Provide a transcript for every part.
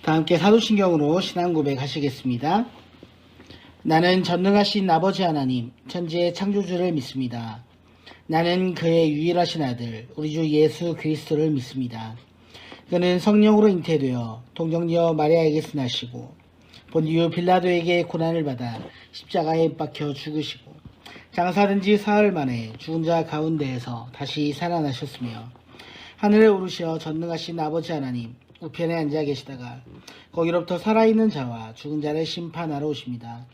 다 함께 사도신경으로 신앙 고백하시겠습니다. 나는 전능하신 아버지 하나님, 천지의 창조주를 믿습니다. 나는 그의 유일하신 아들, 우리 주 예수 그리스도를 믿습니다. 그는 성령으로 잉태되어 동정녀 마리아에게서 나시고 본디오 빌라도에게 고난을 받아 십자가에 박혀 죽으시고 장사된 지 사흘 만에 죽은 자 가운데에서 다시 살아나셨으며 하늘에 오르셔 전능하신 아버지 하나님 우편에 앉아 계시다가 거기로부터 살아있는 자와 죽은 자를 심판하러 오십니다.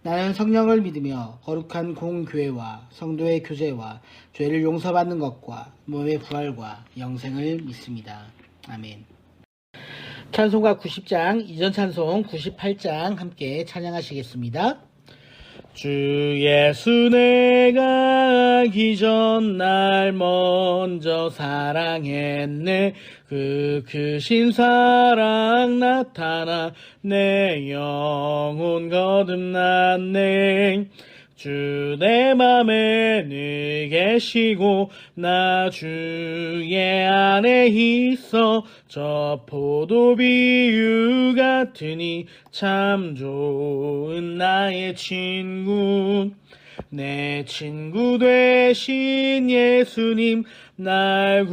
나는 성령을 믿으며 거룩한 공교회와 성도의 교제와 죄를 용서받는 것과 몸의 부활과 영생을 믿습니다. 아멘. 찬송가 90장, 이전 찬송 98장 함께 찬양하시겠습니다. 주 예수 내가 기전 날 먼저 사랑했네. 그 크신 사랑 나타나 내 영혼 거듭났네. 주 내 맘에 늘 계시고 나 주의 안에 있어 저 포도 비유 같으니 참 좋은 나의 친구. 내 친구 되신 예수님 날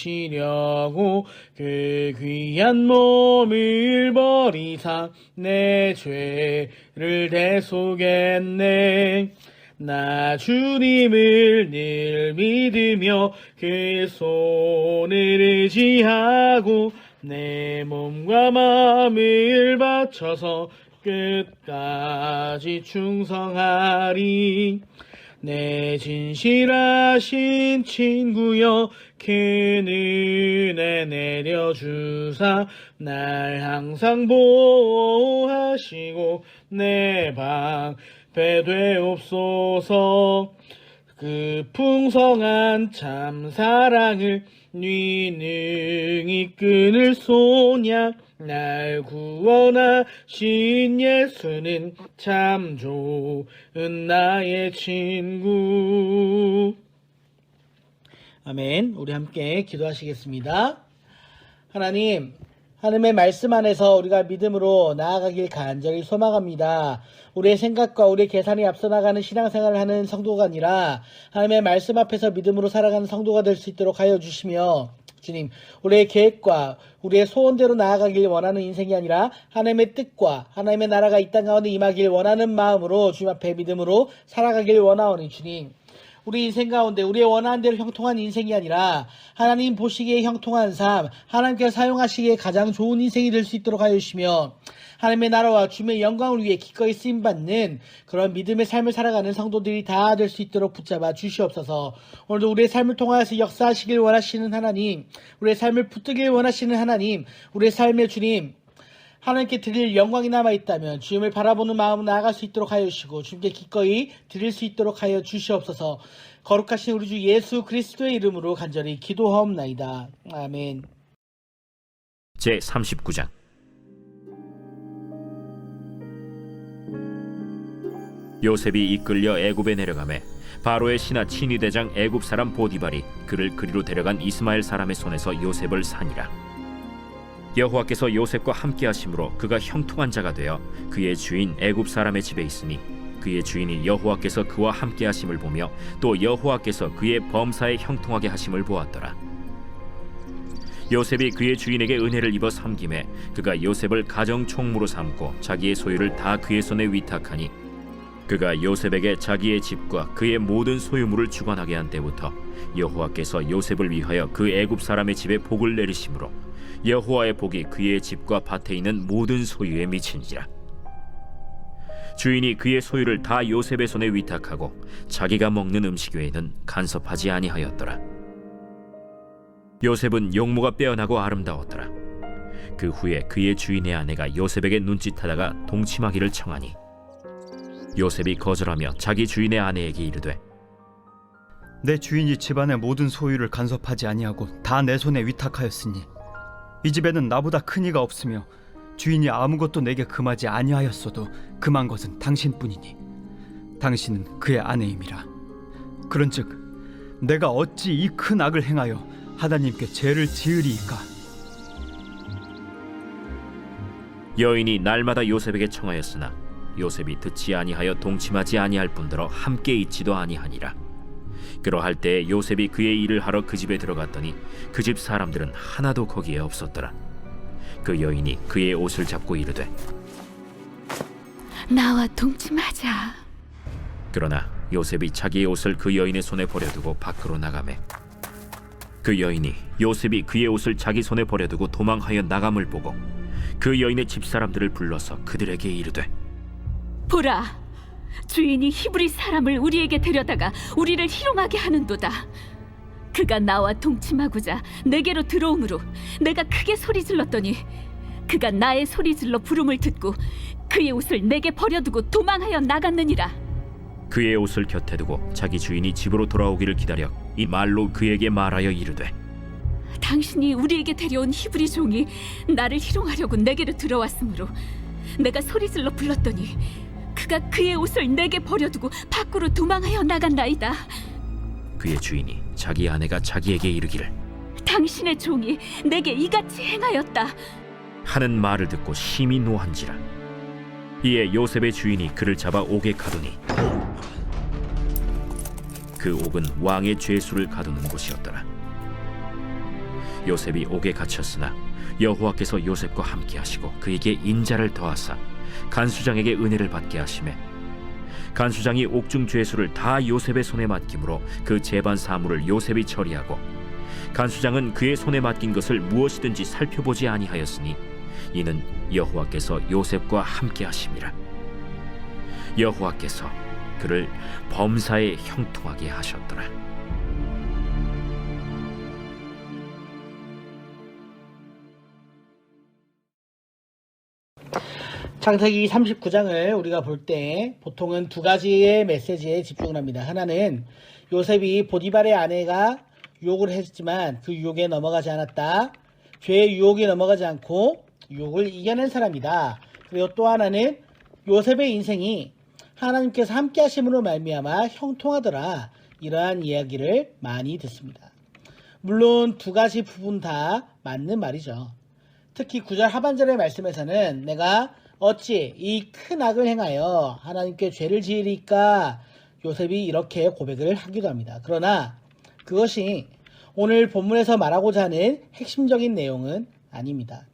구원하시려고 그 귀한 몸을 버리사 내 죄를 대속했네. 나 주님을 늘 믿으며 그 손을 의지하고 내 몸과 마음을 바쳐서 끝까지 충성하리. 내 진실하신 친구여 그 은혜 내려주사 날 항상 보호하시고 내 방패 되옵소서. 그 풍성한 참 사랑을 네 능히 끊을 소냐. 날 구원하신 예수는 참 좋은 나의 친구. 아멘. 우리 함께 기도하시겠습니다. 하나님, 하나님의 말씀 안에서 우리가 믿음으로 나아가길 간절히 소망합니다. 우리의 생각과 우리의 계산이 앞서 나가는 신앙생활을 하는 성도가 아니라 하나님의 말씀 앞에서 믿음으로 살아가는 성도가 될 수 있도록 하여 주시며, 주님, 우리의 계획과 우리의 소원대로 나아가길 원하는 인생이 아니라 하나님의 뜻과 하나님의 나라가 이 땅 가운데 임하길 원하는 마음으로 주님 앞에 믿음으로 살아가길 원하오니 주님, 우리 인생 가운데 우리의 원하는 대로 형통한 인생이 아니라 하나님 보시기에 형통한 삶, 하나님께서 사용하시기에 가장 좋은 인생이 될 수 있도록 하여 주시며, 하나님의 나라와 주님의 영광을 위해 기꺼이 쓰임받는 그런 믿음의 삶을 살아가는 성도들이 다 될 수 있도록 붙잡아 주시옵소서. 오늘도 우리의 삶을 통하여서 역사하시길 원하시는 하나님, 우리의 삶을 붙들길 원하시는 하나님, 우리의 삶의 주님, 하나님께 드릴 영광이 남아있다면 주님을 바라보는 마음으로 나아갈 수 있도록 하여 주시고 주님께 기꺼이 드릴 수 있도록 하여 주시옵소서. 거룩하신 우리 주 예수 그리스도의 이름으로 간절히 기도하옵나이다. 아멘. 제39장 요셉이 이끌려 애굽에 내려가매 바로의 신하 친위대장 애굽 사람 보디발이 그를 그리로 데려간 이스마엘 사람의 손에서 요셉을 산이라. 여호와께서 요셉과 함께 하심으로 그가 형통한 자가 되어 그의 주인 애굽 사람의 집에 있으니 그의 주인이 여호와께서 그와 함께 하심을 보며 또 여호와께서 그의 범사에 형통하게 하심을 보았더라. 요셉이 그의 주인에게 은혜를 입어 섬김에 그가 요셉을 가정 총무로 삼고 자기의 소유를 다 그의 손에 위탁하니 그가 요셉에게 자기의 집과 그의 모든 소유물을 주관하게 한 때부터 여호와께서 요셉을 위하여 그 애굽 사람의 집에 복을 내리심으로 여호와의 복이 그의 집과 밭에 있는 모든 소유에 미친지라. 주인이 그의 소유를 다 요셉의 손에 위탁하고 자기가 먹는 음식 외에는 간섭하지 아니하였더라. 요셉은 용모가 빼어나고 아름다웠더라. 그 후에 그의 주인의 아내가 요셉에게 눈짓하다가 동침하기를 청하니 요셉이 거절하며 자기 주인의 아내에게 이르되 내 주인이 집안의 모든 소유를 간섭하지 아니하고 다 내 손에 위탁하였으니 이 집에는 나보다 큰 이가 없으며 주인이 아무것도 내게 금하지 아니하였어도 금한 것은 당신뿐이니 당신은 그의 아내임이라. 그런즉 내가 어찌 이 큰 악을 행하여 하나님께 죄를 지으리이까. 여인이 날마다 요셉에게 청하였으나 요셉이 듣지 아니하여 동침하지 아니할 뿐더러 함께 있지도 아니하니라. 그러할 때 요셉이 그의 일을 하러 그 집에 들어갔더니 그 집 사람들은 하나도 거기에 없었더라. 그 여인이 그의 옷을 잡고 이르되 나와 동침하자. 그러나 요셉이 자기의 옷을 그 여인의 손에 버려두고 밖으로 나가매 그 여인이 요셉이 그의 옷을 자기 손에 버려두고 도망하여 나감을 보고 그 여인의 집사람들을 불러서 그들에게 이르되 보라, 주인이 히브리 사람을 우리에게 데려다가 우리를 희롱하게 하는도다. 그가 나와 동침하고자 내게로 들어오므로 내가 크게 소리 질렀더니 그가 나의 소리 질러 부름을 듣고 그의 옷을 내게 버려두고 도망하여 나갔느니라. 그의 옷을 곁에 두고 자기 주인이 집으로 돌아오기를 기다려 이 말로 그에게 말하여 이르되 당신이 우리에게 데려온 히브리 종이 나를 희롱하려고 내게로 들어왔으므로 내가 소리질러 불렀더니 그가 그의 옷을 내게 버려두고 밖으로 도망하여 나간나이다. 그의 주인이 자기 아내가 자기에게 이르기를 당신의 종이 내게 이같이 행하였다 하는 말을 듣고 심히 노한지라. 이에 요셉의 주인이 그를 잡아 옥에 가두니 그 옥은 왕의 죄수를 가두는 곳이었더라. 요셉이 옥에 갇혔으나 여호와께서 요셉과 함께 하시고 그에게 인자를 더하사 간수장에게 은혜를 받게 하시매 간수장이 옥중 죄수를 다 요셉의 손에 맡김으로 그 재반 사물을 요셉이 처리하고 간수장은 그의 손에 맡긴 것을 무엇이든지 살펴보지 아니하였으니 이는 여호와께서 요셉과 함께 하심이라. 여호와께서 그를 범사에 형통하게 하셨더라. 창세기 39장을 우리가 볼 때 보통은 두 가지의 메시지에 집중을 합니다. 하나는 요셉이 보디발의 아내가 유혹을 했지만 그 유혹에 넘어가지 않았다. 죄의 유혹에 넘어가지 않고 유혹을 이겨낸 사람이다. 그리고 또 하나는 요셉의 인생이 하나님께서 함께 하심으로 말미암아 형통하더라. 이러한 이야기를 많이 듣습니다. 물론 두 가지 부분 다 맞는 말이죠. 특히 9절 하반절의 말씀에서는 내가 어찌 이 큰 악을 행하여 하나님께 죄를 지으리까 요셉이 이렇게 고백을 하기도 합니다. 그러나 그것이 오늘 본문에서 말하고자 하는 핵심적인 내용은 아닙니다.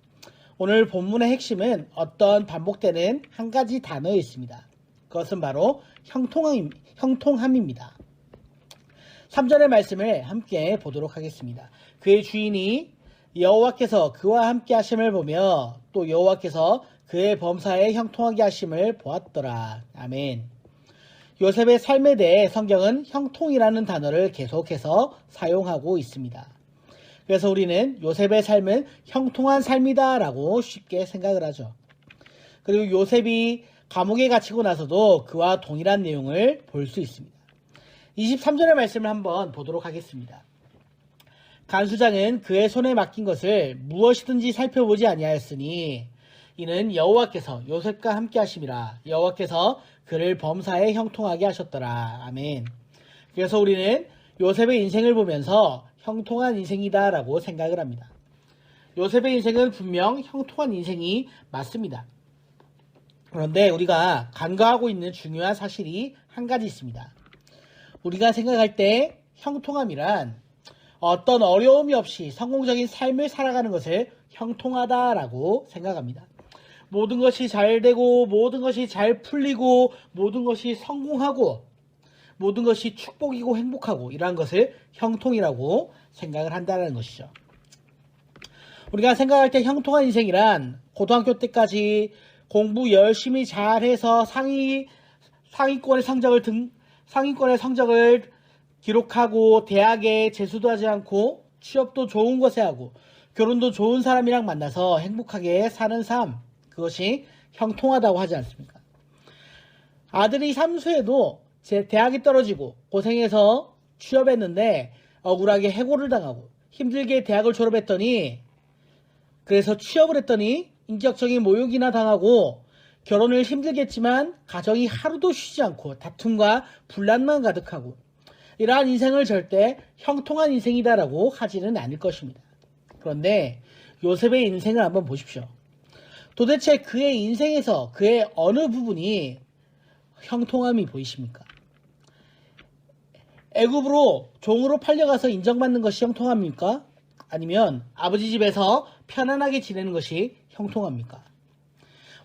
오늘 본문의 핵심은 어떤 반복되는 한 가지 단어에 있습니다. 그것은 바로 형통함입니다. 3절의 말씀을 함께 보도록 하겠습니다. 그의 주인이 여호와께서 그와 함께 하심을 보며 또 여호와께서 그의 범사에 형통하게 하심을 보았더라. 아멘. 요셉의 삶에 대해 성경은 형통이라는 단어를 계속해서 사용하고 있습니다. 그래서 우리는 요셉의 삶은 형통한 삶이다 라고 쉽게 생각을 하죠. 그리고 요셉이 감옥에 갇히고 나서도 그와 동일한 내용을 볼 수 있습니다. 23절의 말씀을 한번 보도록 하겠습니다. 간수장은 그의 손에 맡긴 것을 무엇이든지 살펴보지 아니하였으니 이는 여호와께서 요셉과 함께 하심이라. 여호와께서 그를 범사에 형통하게 하셨더라. 아멘. 그래서 우리는 요셉의 인생을 보면서 형통한 인생이다 라고 생각을 합니다. 요셉의 인생은 분명 형통한 인생이 맞습니다. 그런데 우리가 간과하고 있는 중요한 사실이 한 가지 있습니다. 우리가 생각할 때 형통함이란 어떤 어려움이 없이 성공적인 삶을 살아가는 것을 형통하다라고 생각합니다. 모든 것이 잘 되고 모든 것이 잘 풀리고 모든 것이 성공하고 모든 것이 축복이고 행복하고 이러한 것을 형통이라고 생각을 한다는 것이죠. 우리가 생각할 때 형통한 인생이란 고등학교 때까지 공부 열심히 잘해서 상위권의 성적을 기록하고 대학에 재수도 하지 않고 취업도 좋은 곳에 하고 결혼도 좋은 사람이랑 만나서 행복하게 사는 삶, 그것이 형통하다고 하지 않습니까? 아들이 삼수해도 제 대학이 떨어지고 고생해서 취업했는데 억울하게 해고를 당하고 힘들게 대학을 졸업했더니 그래서 취업을 했더니 인격적인 모욕이나 당하고 결혼을 힘들겠지만 가정이 하루도 쉬지 않고 다툼과 분란만 가득하고 이러한 인생을 절대 형통한 인생이다라고 하지는 않을 것입니다. 그런데 요셉의 인생을 한번 보십시오. 도대체 그의 인생에서 그의 어느 부분이 형통함이 보이십니까? 애굽으로 종으로 팔려가서 인정받는 것이 형통합니까? 아니면 아버지 집에서 편안하게 지내는 것이 형통합니까?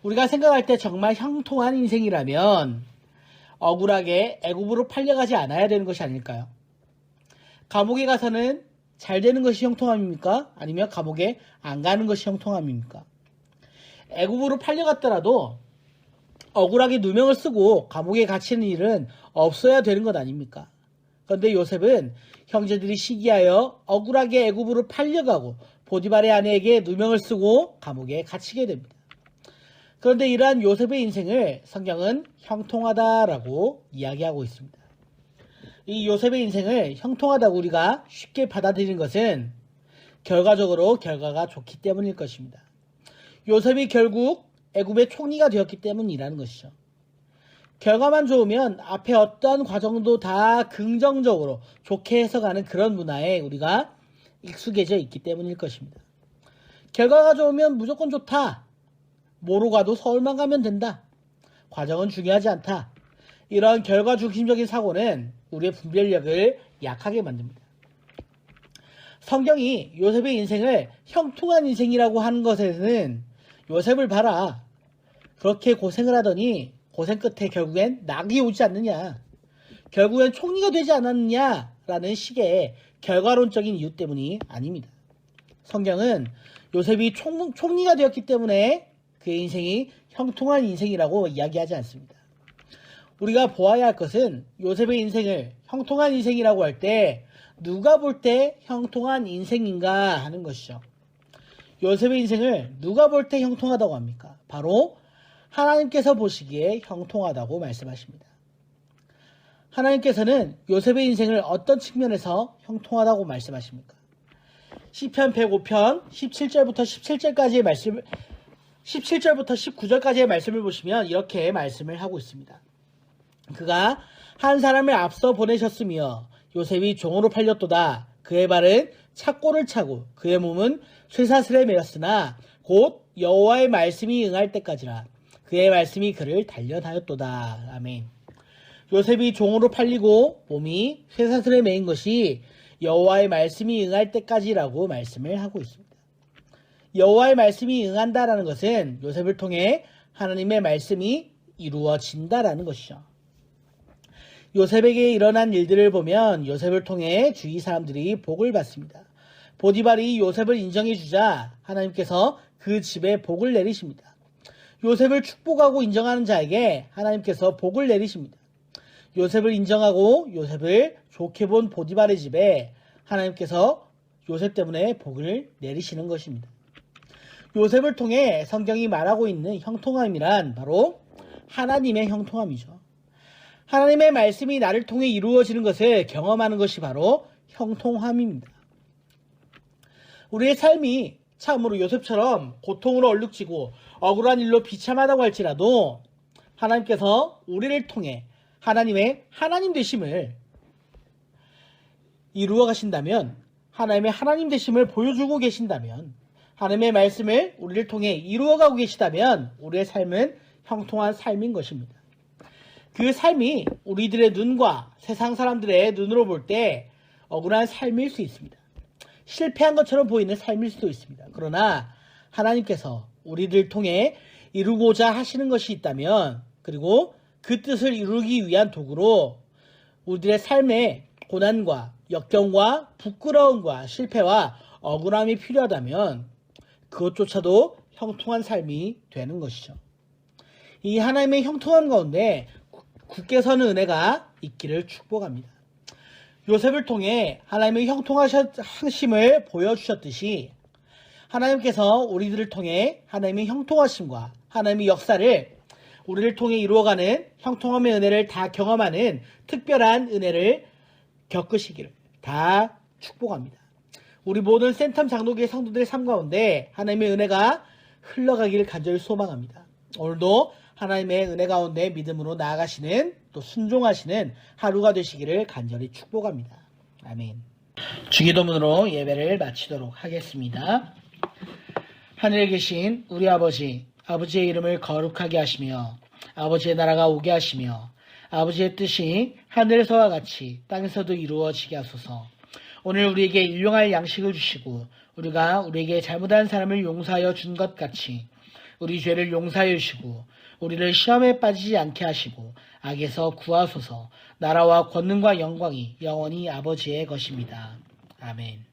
우리가 생각할 때 정말 형통한 인생이라면 억울하게 애굽으로 팔려가지 않아야 되는 것이 아닐까요? 감옥에 가서는 잘 되는 것이 형통함입니까? 아니면 감옥에 안 가는 것이 형통함입니까? 애굽으로 팔려갔더라도 억울하게 누명을 쓰고 감옥에 갇히는 일은 없어야 되는 것 아닙니까? 그런데 요셉은 형제들이 시기하여 억울하게 애굽으로 팔려가고 보디발의 아내에게 누명을 쓰고 감옥에 갇히게 됩니다. 그런데 이러한 요셉의 인생을 성경은 형통하다라고 이야기하고 있습니다. 이 요셉의 인생을 형통하다고 우리가 쉽게 받아들이는 것은 결과적으로 결과가 좋기 때문일 것입니다. 요셉이 결국 애굽의 총리가 되었기 때문이라는 것이죠. 결과만 좋으면 앞에 어떠한 과정도 다 긍정적으로 좋게 해석하는 그런 문화에 우리가 익숙해져 있기 때문일 것입니다. 결과가 좋으면 무조건 좋다. 뭐로 가도 서울만 가면 된다. 과정은 중요하지 않다. 이런 결과 중심적인 사고는 우리의 분별력을 약하게 만듭니다. 성경이 요셉의 인생을 형통한 인생이라고 하는 것에는 요셉을 봐라. 그렇게 고생을 하더니 고생 끝에 결국엔 낙이 오지 않느냐. 결국엔 총리가 되지 않았느냐라는 식의 결과론적인 이유 때문이 아닙니다. 성경은 요셉이 총리가 되었기 때문에 그의 인생이 형통한 인생이라고 이야기하지 않습니다. 우리가 보아야 할 것은 요셉의 인생을 형통한 인생이라고 할 때 누가 볼 때 형통한 인생인가 하는 것이죠. 요셉의 인생을 누가 볼 때 형통하다고 합니까? 바로 하나님께서 보시기에 형통하다고 말씀하십니다. 하나님께서는 요셉의 인생을 어떤 측면에서 형통하다고 말씀하십니까? 시편 105편 17절부터 17절까지의 말씀을 17절부터 19절까지의 말씀을 보시면 이렇게 말씀을 하고 있습니다. 그가 한 사람을 앞서 보내셨으며 요셉이 종으로 팔렸도다. 그의 발은 착고를 차고 그의 몸은 쇠사슬에 매였으나 곧 여호와의 말씀이 응할 때까지라. 그의 말씀이 그를 단련하였도다. 아멘. 요셉이 종으로 팔리고 몸이 쇠사슬에 매인 것이 여호와의 말씀이 응할 때까지라고 말씀을 하고 있습니다. 여호와의 말씀이 응한다라는 것은 요셉을 통해 하나님의 말씀이 이루어진다라는 것이죠. 요셉에게 일어난 일들을 보면 요셉을 통해 주위 사람들이 복을 받습니다. 보디발이 요셉을 인정해 주자 하나님께서 그 집에 복을 내리십니다. 요셉을 축복하고 인정하는 자에게 하나님께서 복을 내리십니다. 요셉을 인정하고 요셉을 좋게 본 보디발의 집에 하나님께서 요셉 때문에 복을 내리시는 것입니다. 요셉을 통해 성경이 말하고 있는 형통함이란 바로 하나님의 형통함이죠. 하나님의 말씀이 나를 통해 이루어지는 것을 경험하는 것이 바로 형통함입니다. 우리의 삶이 참으로 요셉처럼 고통으로 얼룩지고 억울한 일로 비참하다고 할지라도 하나님께서 우리를 통해 하나님의 하나님 되심을 이루어 가신다면, 하나님의 하나님 되심을 보여주고 계신다면, 하나님의 말씀을 우리를 통해 이루어가고 계시다면 우리의 삶은 형통한 삶인 것입니다. 그 삶이 우리들의 눈과 세상 사람들의 눈으로 볼 때 억울한 삶일 수 있습니다. 실패한 것처럼 보이는 삶일 수도 있습니다. 그러나 하나님께서 우리를 통해 이루고자 하시는 것이 있다면, 그리고 그 뜻을 이루기 위한 도구로 우리들의 삶에 고난과 역경과 부끄러움과 실패와 억울함이 필요하다면 그것조차도 형통한 삶이 되는 것이죠. 이 하나님의 형통함 가운데 굳게 서는 은혜가 있기를 축복합니다. 요셉을 통해 하나님의 형통하심을 보여주셨듯이 하나님께서 우리들을 통해 하나님의 형통하심과 하나님의 역사를 우리를 통해 이루어가는 형통함의 은혜를 다 경험하는 특별한 은혜를 겪으시기를 다 축복합니다. 우리 모든 센텀 장로교회 성도들의 삶 가운데 하나님의 은혜가 흘러가기를 간절히 소망합니다. 오늘도 하나님의 은혜 가운데 믿음으로 나아가시는, 또 순종하시는 하루가 되시기를 간절히 축복합니다. 아멘. 주기도문으로 예배를 마치도록 하겠습니다. 하늘에 계신 우리 아버지, 아버지의 이름을 거룩하게 하시며 아버지의 나라가 오게 하시며 아버지의 뜻이 하늘에서와 같이 땅에서도 이루어지게 하소서. 오늘 우리에게 일용할 양식을 주시고 우리가 우리에게 잘못한 사람을 용서하여 준 것 같이 우리 죄를 용서하여 주시고 우리를 시험에 빠지지 않게 하시고 악에서 구하소서. 나라와 권능과 영광이 영원히 아버지의 것입니다. 아멘.